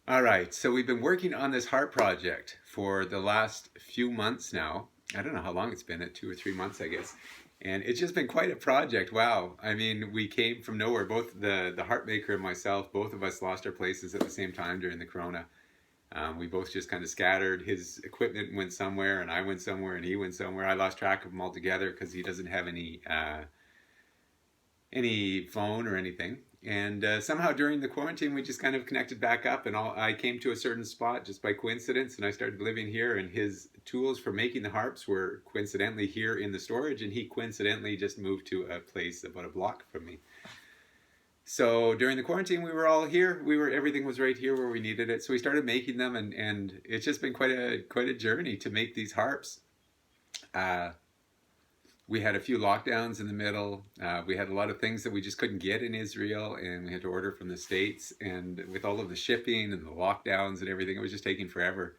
All right, so we've been working on this harp project for the last few months now. I don't know how long it's been, 2 or 3 months, I guess. And it's just been quite a project. Wow. I mean, we came from nowhere. Both the harp maker and myself, both of us lost our places at the same time during the corona. We both just kind of scattered. His equipment went somewhere, and I went somewhere, and he went somewhere. I lost track of him altogether because he doesn't have any phone or anything. And somehow during the quarantine, we just kind of connected back up, and I came to a certain spot just by coincidence, and I started living here. And his tools for making the harps were coincidentally here in the storage, and he coincidentally just moved to a place about a block from me. So during the quarantine, we were all here. Everything was right here where we needed it. So we started making them, and it's just been quite a journey to make these harps. Uh, we had a few lockdowns in the middle. We had a lot of things that we just couldn't get in Israel, and we had to order from the States. And with all of the shipping and the lockdowns and everything, it was just taking forever.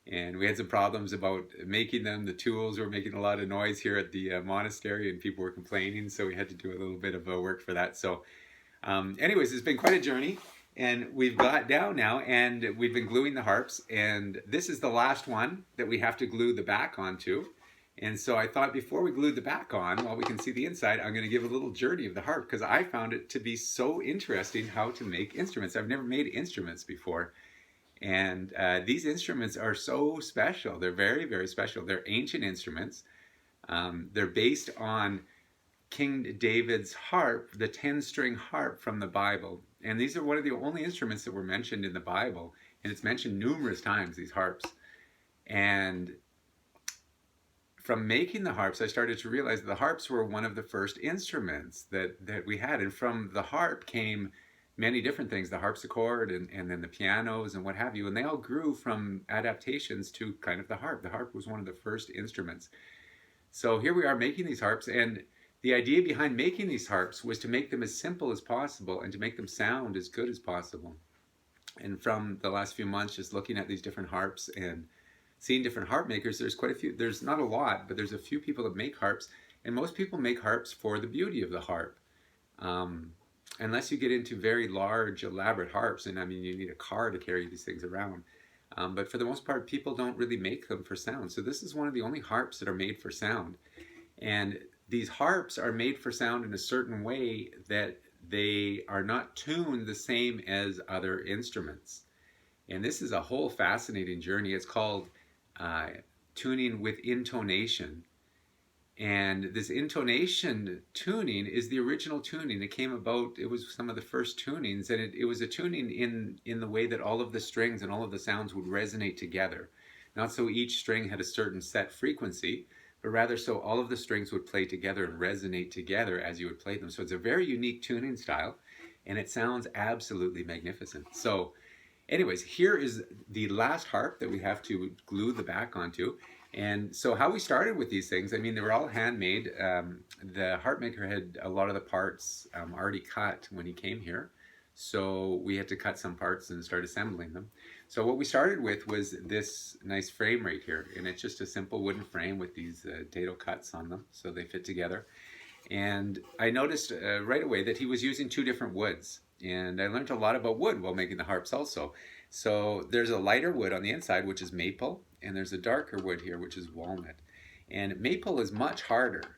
And we had some problems about making them. The tools were making a lot of noise here at the monastery, and people were complaining. So we had to do a little bit of work for that. So, anyways, it's been quite a journey. And we've got down now, and we've been gluing the harps. And this is the last one that we have to glue the back onto. And so I thought before we glued the back on, while we can see the inside, I'm going to give a little journey of the harp because I found it to be so interesting how to make instruments. I've never made instruments before. And these instruments are so special. They're very, very special. They're ancient instruments. They're based on King David's harp, the 10-string harp from the Bible. And these are one of the only instruments that were mentioned in the Bible. And it's mentioned numerous times, these harps. And from making the harps, I started to realize that the harps were one of the first instruments that we had. And from the harp came many different things, the harpsichord and then the pianos and what have you. And they all grew from adaptations to kind of the harp. The harp was one of the first instruments. So here we are making these harps. And the idea behind making these harps was to make them as simple as possible and to make them sound as good as possible. And from the last few months, just looking at these different harps and seeing different harp makers, there's quite a few. There's not a lot, but there's a few people that make harps, and most people make harps for the beauty of the harp. Unless you get into very large, elaborate harps, and I mean, you need a car to carry these things around. But for the most part, people don't really make them for sound. So this is one of the only harps that are made for sound. And these harps are made for sound in a certain way that they are not tuned the same as other instruments. And this is a whole fascinating journey. It's called tuning with intonation. And this intonation tuning is the original tuning. It came about, it was some of the first tunings, and it was a tuning in the way that all of the strings and all of the sounds would resonate together. Not so each string had a certain set frequency, but rather so all of the strings would play together and resonate together as you would play them. So it's a very unique tuning style, and it sounds absolutely magnificent. So anyways, here is the last harp that we have to glue the back onto. And so how we started with these things, I mean, they were all handmade. The harp maker had a lot of the parts already cut when he came here. So we had to cut some parts and start assembling them. So what we started with was this nice frame right here. And it's just a simple wooden frame with these dado cuts on them, so they fit together. And I noticed right away that he was using two different woods. And I learned a lot about wood while making the harps also. So there's a lighter wood on the inside, which is maple, and there's a darker wood here, which is walnut. And maple is much harder,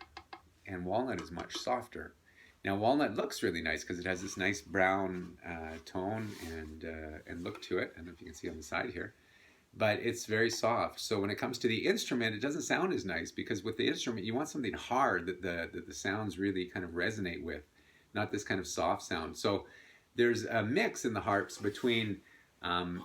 and walnut is much softer. Now walnut looks really nice because it has this nice brown tone and look to it. I don't know if you can see on the side here. But it's very soft. So when it comes to the instrument, it doesn't sound as nice because with the instrument, you want something hard that the sounds really kind of resonate with, not this kind of soft sound. So there's a mix in the harps between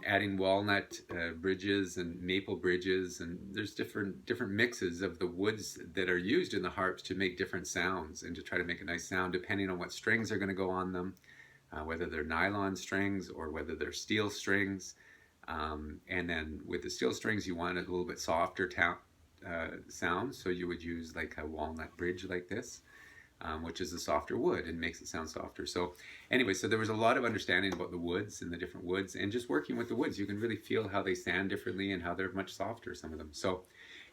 adding walnut bridges and maple bridges, and there's different mixes of the woods that are used in the harps to make different sounds and to try to make a nice sound depending on what strings are going to go on them, whether they're nylon strings or whether they're steel strings. And then with the steel strings, you want a little bit softer sound, so you would use like a walnut bridge like this, which is a softer wood and makes it sound softer. So anyway, so there was a lot of understanding about the woods and the different woods, and just working with the woods, you can really feel how they sound differently and how they're much softer, some of them. So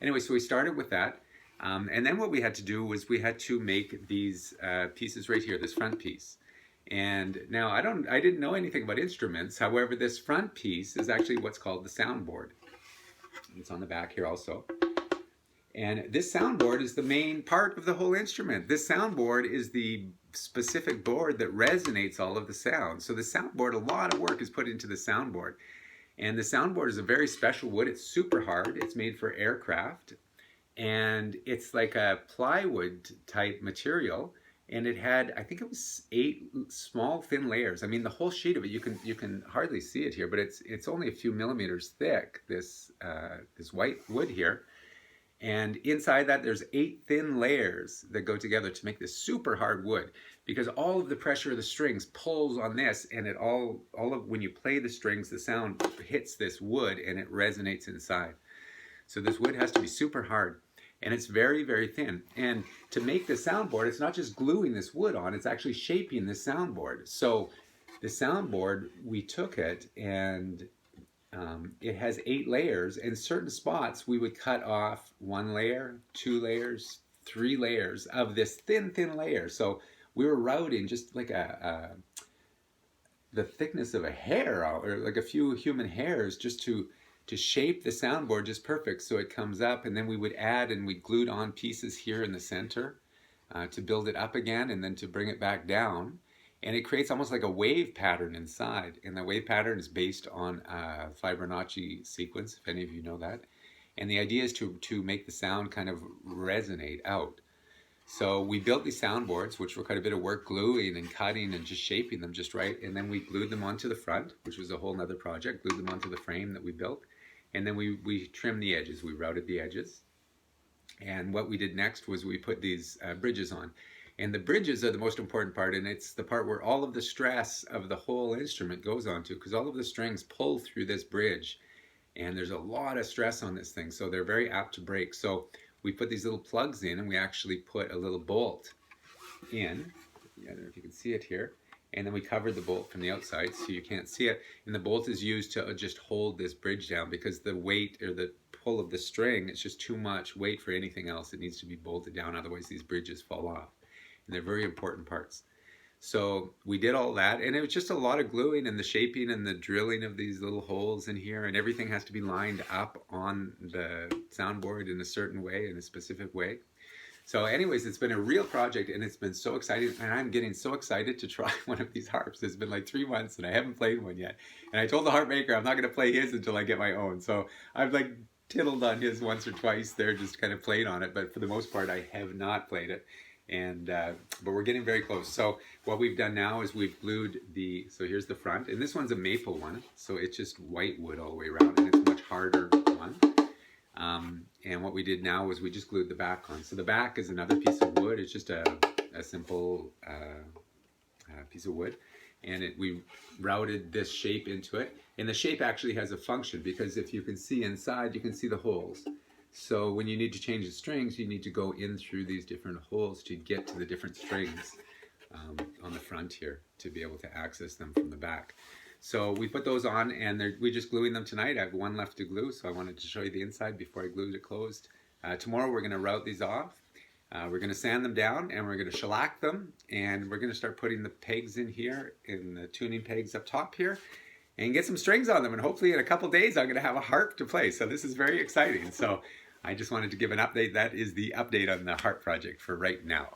anyway, so we started with that. And then what we had to do was we had to make these pieces right here, this front piece. And now I didn't know anything about instruments. However, this front piece is actually what's called the soundboard. It's on the back here also. And this soundboard is the main part of the whole instrument. This soundboard is the specific board that resonates all of the sound. So the soundboard, a lot of work is put into the soundboard. And the soundboard is a very special wood. It's super hard. It's made for aircraft. And it's like a plywood type material. And it had, I think it was 8 small thin layers. I mean, the whole sheet of it, you can hardly see it here, but it's only a few millimeters thick, this white wood here. And inside that, there's 8 thin layers that go together to make this super hard wood, because all of the pressure of the strings pulls on this, and it all of when you play the strings, the sound hits this wood and it resonates inside. So this wood has to be super hard, and it's very, very thin. And to make the soundboard, it's not just gluing this wood on, it's actually shaping the soundboard. So the soundboard, we took it and it has 8 layers. In certain spots, we would cut off 1 layer, 2 layers, 3 layers of this thin layer. So we were routing just like the thickness of a hair, or like a few human hairs, just to shape the soundboard just perfect so it comes up. And then we would add, and we glued on pieces here in the center to build it up again, and then to bring it back down. And it creates almost like a wave pattern inside. And the wave pattern is based on a Fibonacci sequence, if any of you know that. And the idea is to make the sound kind of resonate out. So we built these soundboards, which were quite a bit of work gluing and cutting and just shaping them just right. And then we glued them onto the front, which was a whole nother project, glued them onto the frame that we built. And then we trimmed the edges, we routed the edges. And what we did next was we put these bridges on. And the bridges are the most important part, and it's the part where all of the stress of the whole instrument goes onto, because all of the strings pull through this bridge, and there's a lot of stress on this thing, so they're very apt to break. So we put these little plugs in, and we actually put a little bolt in. I don't know if you can see it here. And then we covered the bolt from the outside so you can't see it. And the bolt is used to just hold this bridge down, because the weight or the pull of the string, it's just too much weight for anything else. It needs to be bolted down, otherwise these bridges fall off. And they're very important parts. So we did all that, and it was just a lot of gluing and the shaping and the drilling of these little holes in here, and everything has to be lined up on the soundboard in a certain way, in a specific way. So anyways, it's been a real project, and it's been so exciting, and I'm getting so excited to try one of these harps. It's been like 3 months and I haven't played one yet. And I told the harp maker I'm not going to play his until I get my own. So I've like tiddled on his once or twice there, just kind of played on it, but for the most part I have not played it. And but we're getting very close. So what we've done now is we've glued so here's the front, and this one's a maple one, so it's just white wood all the way around, and it's a much harder one. And what we did now was we just glued the back on. So the back is another piece of wood. It's just a simple piece of wood, and we routed this shape into it. And the shape actually has a function, because if you can see inside, you can see the holes. So when you need to change the strings, you need to go in through these different holes to get to the different strings on the front here, to be able to access them from the back. So we put those on, and we're just gluing them tonight. I have one left to glue, so I wanted to show you the inside before I glued it closed. Tomorrow we're going to route these off. We're going to sand them down, and we're going to shellac them, and we're going to start putting the pegs in here, in the tuning pegs up top here, and get some strings on them. And hopefully in a couple days I'm going to have a harp to play. So this is very exciting. So I just wanted to give an update. That is the update on the harp project for right now.